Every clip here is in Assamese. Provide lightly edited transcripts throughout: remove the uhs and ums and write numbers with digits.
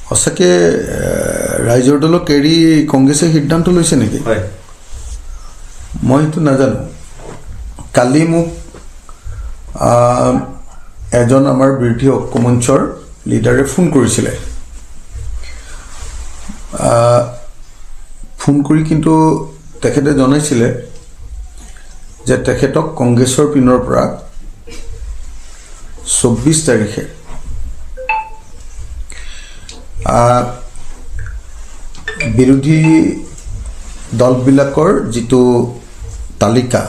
সঁচাকৈ ৰাইজৰ দলক এৰি কংগ্ৰেছে সিদ্ধান্ত লৈছে নেকি? হয়, মই সেইটো নাজানো। কালি মোক এজন আমাৰ বিৰোধী ঐক্যমঞ্চৰ লিডাৰে ফোন কৰিছিলে। ফোন কৰি কিন্তু তেখেতে জনাইছিলে যে তেখেতক কংগ্ৰেছৰ পিনৰ পৰা 24 তাৰিখে বিৰোধী দলবিলাকৰ যিটো তালিকা,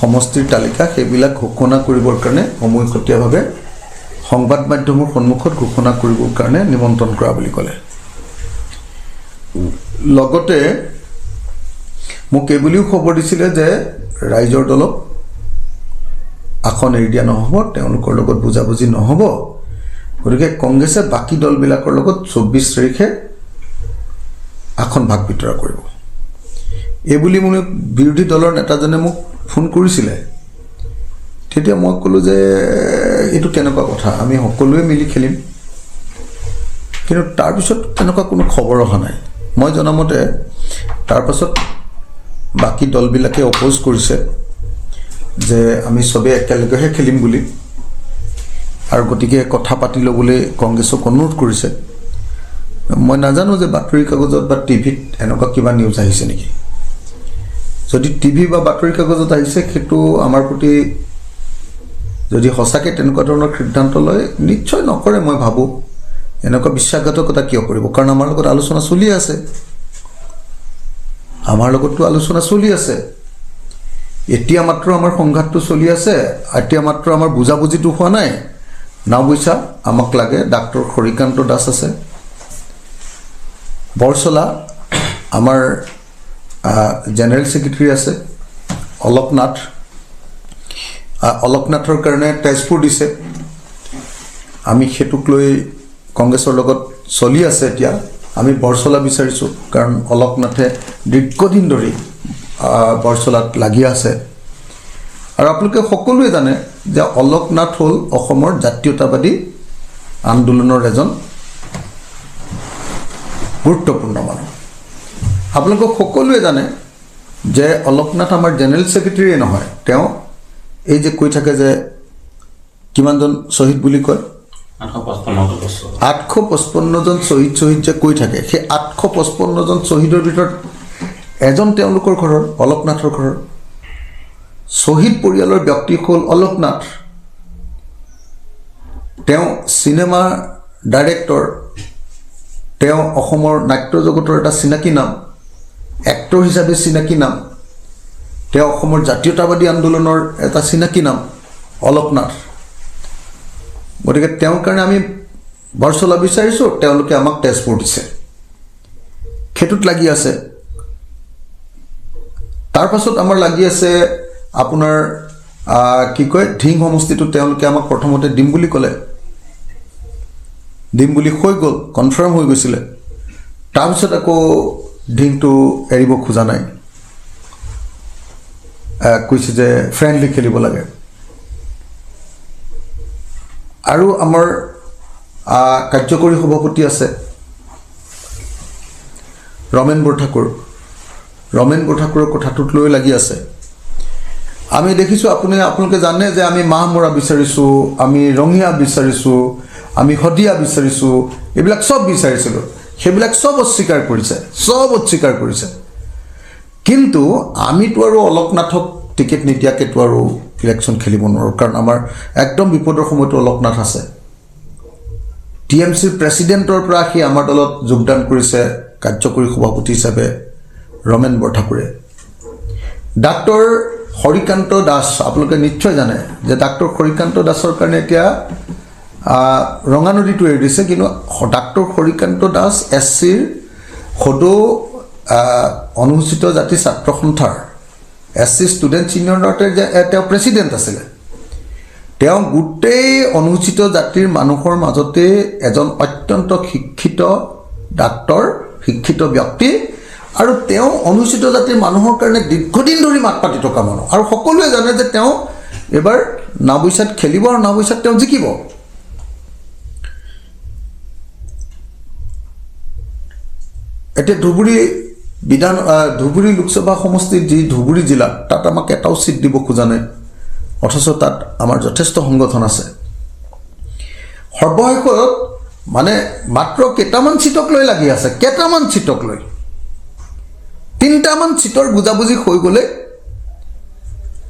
সমষ্টিৰ তালিকা, সেইবিলাক ঘোষণা কৰিবৰ কাৰণে সময়সতীয়াভাৱে সংবাদ মাধ্যমৰ সন্মুখত ঘোষণা কৰিবৰ কাৰণে নিমন্ত্ৰণ কৰা বুলি ক'লে। লগতে মোক এইবুলিও খবৰ দিছিলে যে ৰাইজৰ দলক আসন এৰি দিয়া নহ'ব, তেওঁলোকৰ লগত বুজাবুজি নহ'ব, গতিকে কংগ্ৰেছে বাকী দলবিলাকৰ লগত 24 তাৰিখে আসন ভাগ বিতৰা কৰিব। এইবুলি মোক বিৰোধী দলৰ নেতাজনে মোক ফোন কৰিছিলে। তেতিয়া মই ক'লোঁ যে এইটো কেনেকুৱা কথা, আমি সকলোৱে মিলি খেলিম। কিন্তু তাৰপিছত তেনেকুৱা কোনো খবৰ অহা নাই। মই জনামতে তাৰপাছত বাকী দলবিলাকে অপ'জ কৰিছে যে আমি চবেই একেলগেহে খেলিম বুলি, আৰু গতিকে কথা পাতি ল'বলৈ কংগ্ৰেছক অনুৰোধ কৰিছে। মই নাজানো যে বাতৰি কাগজত বা টিভিত এনেকুৱা কিবা নিউজ আহিছে নেকি। যদি টিভি বা বাতৰি কাগজত আহিছে, সেইটো আমাৰ প্ৰতি যদি সঁচাকৈ তেনেকুৱা ধৰণৰ সিদ্ধান্ত লয়, নিশ্চয় নকৰে মই ভাবোঁ। এনেকুৱা বিশ্বাসঘাতকতা কিয় কৰিব? কাৰণ আমাৰ লগত আলোচনা চলি আছে, আমাৰ লগততো আলোচনা চলি আছে। এতিয়া মাত্ৰ আমাৰ সংঘাতটো চলি আছে, এতিয়া মাত্ৰ আমাৰ বুজাবুজিটো হোৱা নাই। নাওবৈচা আমাক লাগে, ডাক্তৰ হৰিকান্ত দাস আছে, বৰচলা আমাৰ জেনেৰেল ছেক্ৰেটাৰী আছে, অলকনাথৰ কাৰণে তেজপুৰ দিছে। আমি সেইটোক লৈ কংগ্ৰেছৰ লগত চলি আছে। এতিয়া আমি বৰচলা বিচাৰিছোঁ, কাৰণ অলকনাথে দীৰ্ঘদিন ধৰি বৰচলাত লাগি আছে। আৰু আপোনালোকে সকলোৱে জানে যে অলকনাথ হ'ল অসমৰ জাতীয়তাবাদী আন্দোলনৰ এজন গুৰুত্বপূৰ্ণ মানুহ। আপোনালোকে সকলোৱে জানে যে অলকনাথ আমাৰ জেনেৰেল ছেক্ৰেটাৰীয়ে নহয়, তেওঁ এই যে কৈ থাকে যে কিমানজন শ্বহীদ বুলি কয়, 855 জন শ্বহীদ যে কৈ থাকে, সেই 855 জন শ্বহীদৰ ভিতৰত এজন তেওঁলোকৰ ঘৰৰ, অলকনাথৰ ঘৰৰ। শ্বহীদ পৰিয়ালৰ ব্যক্তি হ'ল অলকনাথ। তেওঁ চিনেমা ডাইৰেক্টৰ, তেওঁ অসমৰ নাট্য জগতৰ এটা চিনাকি নাম, এক্টৰ হিচাপে চিনাকি নাম, তেওঁ অসমৰ জাতীয়তাবাদী আন্দোলনৰ এটা চিনাকি নাম অলকনাথ। গতিকে তেওঁৰ কাৰণে আমি বৰচলা বিচাৰিছোঁ, তেওঁলোকে আমাক তেজপুৰ দিছে, সেইটোত লাগি আছে। তাৰপাছত আমাৰ লাগি আছে আপোনাৰ কি কয়, ধিং সমষ্টিটো তেওঁলোকে আমাক প্ৰথমতে দিম বুলি ক'লে, দিম বুলি হৈ গ'ল, কনফাৰ্ম হৈ গৈছিলে। তাৰপিছত আকৌ ধিংটো এৰিব খোজা নাই, কৈছে যে ফ্ৰেণ্ডলি খেলিব লাগে। আৰু আমাৰ কাৰ্যকৰী সভাপতি আছে ৰমেন বৰঠাকুৰৰ কথাটোত লৈ লাগি আছে। আমি দেখিছোঁ, আপোনালোকে জানে যে আমি মাহমৰা বিচাৰিছোঁ, আমি ৰঙিয়া বিচাৰিছোঁ, আমি শদিয়া বিচাৰিছোঁ, এইবিলাক চব বিচাৰিছিলোঁ। সেইবিলাক চব অস্বীকাৰ কৰিছে। কিন্তু আমিতো আৰু অলকনাথক টিকেট নিদিয়াকৈতো আৰু ইলেকশ্যন খেলিব নোৱাৰোঁ, কাৰণ আমাৰ একদম বিপদৰ সময়তো অলকনাথ আছে। TMCৰ প্ৰেচিডেণ্টৰ পৰা সি আমাৰ দলত যোগদান কৰিছে কাৰ্যকৰী সভাপতি হিচাপে ৰমেন বৰঠাকুৰে। ডাক্তৰ হৰিকান্ত দাস, আপোনালোকে নিশ্চয় জানে যে ডাক্তৰ হৰিকান্ত দাসৰ কাৰণে এতিয়া ৰঙানদীটো এৰি দিছে। কিন্তু ডাক্তৰ হৰিকান্ত দাস SCৰ সদৌ অনুসূচিত জাতি ছাত্ৰ সন্থাৰ SC ষ্টুডেণ্ট ইউনিয়নতে যে তেওঁ প্ৰেচিডেণ্ট আছিলে। তেওঁ গোটেই অনুসূচিত জাতিৰ মানুহৰ মাজতে এজন অত্যন্ত শিক্ষিত ডাক্তৰ, শিক্ষিত ব্যক্তি, আৰু তেওঁ অনুসূচিত জাতিৰ মানুহৰ কাৰণে দীৰ্ঘদিন ধৰি মাত পাতি থকা মানুহ। আৰু সকলোৱে জানে যে তেওঁ এইবাৰ নাওবৈচাত খেলিব আৰু নাওবৈচাত তেওঁ জিকিব। এতিয়া ধুবুৰী লোকসভা সমষ্টিৰ যি ধুবুৰী জিলা তাত আমাক এটাও চিট দিব খোজা নাই, অথচ তাত আমাৰ যথেষ্ট সংগঠন আছে। সৰ্বশেষত মানে মাত্ৰ কেইটামান চিটক লৈ লাগি আছে, কেইটামান চিটক লৈ 3টামান চিটৰ বুজাবুজি হৈ গ'লে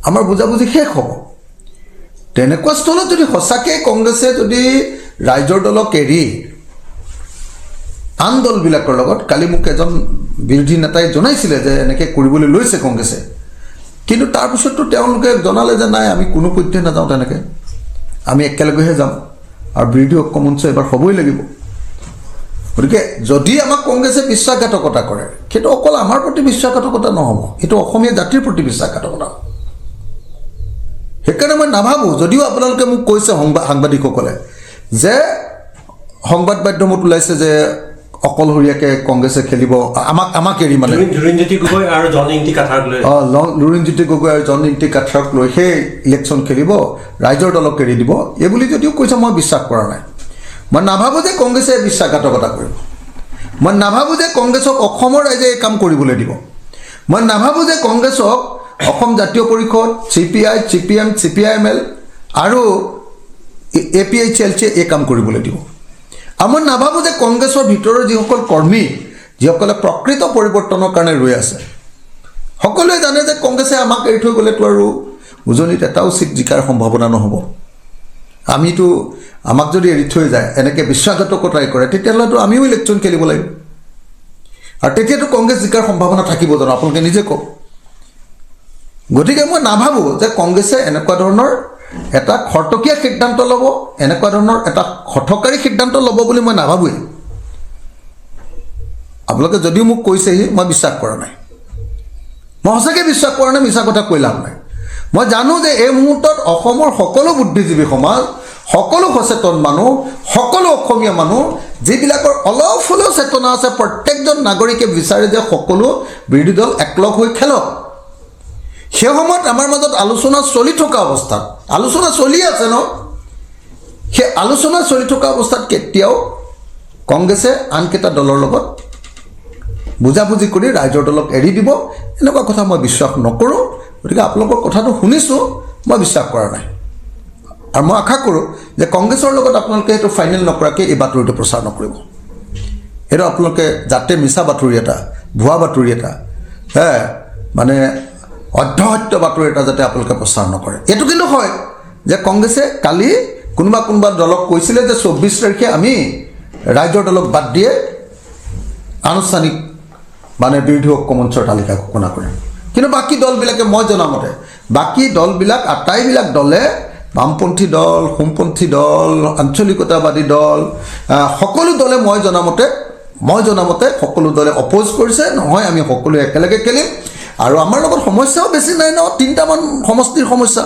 আমাৰ বুজাবুজি শেষ হ'ব। তেনেকুৱা স্থলত যদি সঁচাকৈ কংগ্ৰেছে যদি ৰাইজৰ দলক এৰি আন দলবিলাকৰ লগত, কালি মোক এজন বিৰোধী নেতাই জনাইছিলে যে এনেকৈ কৰিবলৈ লৈছে কংগ্ৰেছে, কিন্তু তাৰপিছততো তেওঁলোকে জনালে যে নাই আমি কোনো পধ্যে নাযাওঁ, তেনেকৈ আমি একেলগেহে যাম আৰু বিৰোধী ঐক্য মঞ্চ এবাৰ হ'বই লাগিব। গতিকে যদি আমাক কংগ্ৰেছে বিশ্বাসঘাতকতা কৰে, সেইটো অকল আমাৰ প্ৰতি বিশ্বাসঘাতকতা নহ'ব, সেইটো অসমীয়া জাতিৰ প্ৰতি বিশ্বাসঘাতকতা। সেইকাৰণে মই নাভাবোঁ, যদিও আপোনালোকে মোক কৈছে সাংবাদিকসকলে যে সংবাদ মাধ্যমত ওলাইছে যে অকলশৰীয়াকৈ কংগ্ৰেছে খেলিব আমাক এৰি, মানে লুৰিণজ্যোতি গগৈ আৰু জনইংটি কাঠাৰক লৈ লুৰিণজ্যোতি গগৈ আৰু জনইংটি কাঠাৰক লৈ সেই ইলেকশ্যন খেলিব, ৰাইজৰ দলক এৰি দিব, এইবুলি যদিও কৈছে মই বিশ্বাস কৰা নাই। মই নাভাবোঁ যে কংগ্ৰেছে বিশ্বাসঘাতকতা কৰিব, মই নাভাবোঁ যে কংগ্ৰেছক অসমৰ ৰাইজে এই কাম কৰিবলৈ দিব, মই নাভাবোঁ যে কংগ্ৰেছক অসম জাতীয় পৰিষদ, CPI, CPM, CPIML আৰু APHLCয়ে এই কাম কৰিবলৈ দিব। আৰু মই নাভাবোঁ যে কংগ্ৰেছৰ ভিতৰৰ যিসকল কৰ্মী, যিসকলে প্ৰকৃত পৰিৱৰ্তনৰ কাৰণে ৰৈ আছে, সকলোৱে জানে যে কংগ্ৰেছে আমাক এৰি থৈ গ'লেতো আৰু উজনিত এটাও চিট জিকাৰ সম্ভাৱনা নহ'ব। আমাক যদি এৰি থৈ যায়, এনেকৈ বিশ্বাসঘাতকতাই কৰে, তেতিয়াহ'লেতো আমিও ইলেকশ্যন খেলিব লাগিব, আৰু তেতিয়াতো কংগ্ৰেছ জিকাৰ সম্ভাৱনা থাকিব জানো, আপোনালোকে নিজে কওক। গতিকে মই নাভাবোঁ যে কংগ্ৰেছে এনেকুৱা ধৰণৰ এটা খৰতকীয়া সিদ্ধান্ত ল'ব, এনেকুৱা ধৰণৰ এটা হঠকাৰী সিদ্ধান্ত ল'ব বুলি মই নাভাবোঁৱেই। আপোনালোকে যদিও মোক কৈছেহি, মই বিশ্বাস কৰা নাই, মই সঁচাকৈ বিশ্বাস কৰা নাই, মিছা কথা কৈ লাভ নাই। মই জানো যে এই মুহূৰ্তত অসমৰ সকলো বুদ্ধিজীৱী সমাজ, সকলো সচেতন মানুহ, সকলো অসমীয়া মানুহ, যিবিলাকৰ অলপ হ'লেও চেতনা আছে, প্ৰত্যেকজন নাগৰিকে বিচাৰে যে সকলো বিৰোধী দল একলগ হৈ খেলক। সেই সময়ত আমাৰ মাজত আলোচনা চলি থকা অৱস্থাত, আলোচনা চলি আছে ন, সেই আলোচনা চলি থকা অৱস্থাত কেতিয়াও কংগ্ৰেছে আনকেইটা দলৰ লগত বুজাবুজি কৰি ৰাইজৰ দলক এৰি দিব, এনেকুৱা কথা মই বিশ্বাস নকৰোঁ। গতিকে আপোনালোকৰ কথাটো শুনিছোঁ, মই বিশ্বাস কৰা নাই, আৰু মই আশা কৰোঁ যে কংগ্ৰেছৰ লগত আপোনালোকে সেইটো ফাইনেল নকৰাকৈ এই বাতৰিটো প্ৰচাৰ নকৰিব। সেইটো আপোনালোকে যাতে মিছা বাতৰি এটা, ভুৱা বাতৰি এটা, মানে অধ্যসত্য বাতৰি এটা যাতে আপোনালোকে প্ৰচাৰ নকৰে। এইটো কিন্তু হয় যে কংগ্ৰেছে কালি কোনোবা দলক কৈছিলে যে 24 তাৰিখে আমি ৰাইজৰ দলক বাদ দিয়ে আনুষ্ঠানিক মানে বিৰোধী ঐক্য মঞ্চৰ তালিকা ঘোষণা কৰিম, কিন্তু বাকী দলবিলাকে, মই জনামতে বাকী দলবিলাক, আটাইবিলাক দলে, বামপন্থী দল, সোমপন্থী দল, আঞ্চলিকতাবাদী দল, সকলো দলে মই জনামতে সকলো দলে অপ'জ কৰিছে, নহয় আমি সকলোৱে একেলগে খেলিম, আৰু আমাৰ লগত সমস্যাও বেছি নাই ন, 3টামান সমষ্টিৰ সমস্যা,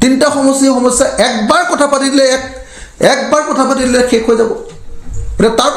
3টা সমষ্টিৰ সমস্যা একবাৰ কথা পাতিলে শেষ হৈ যাব। তাৰপাছত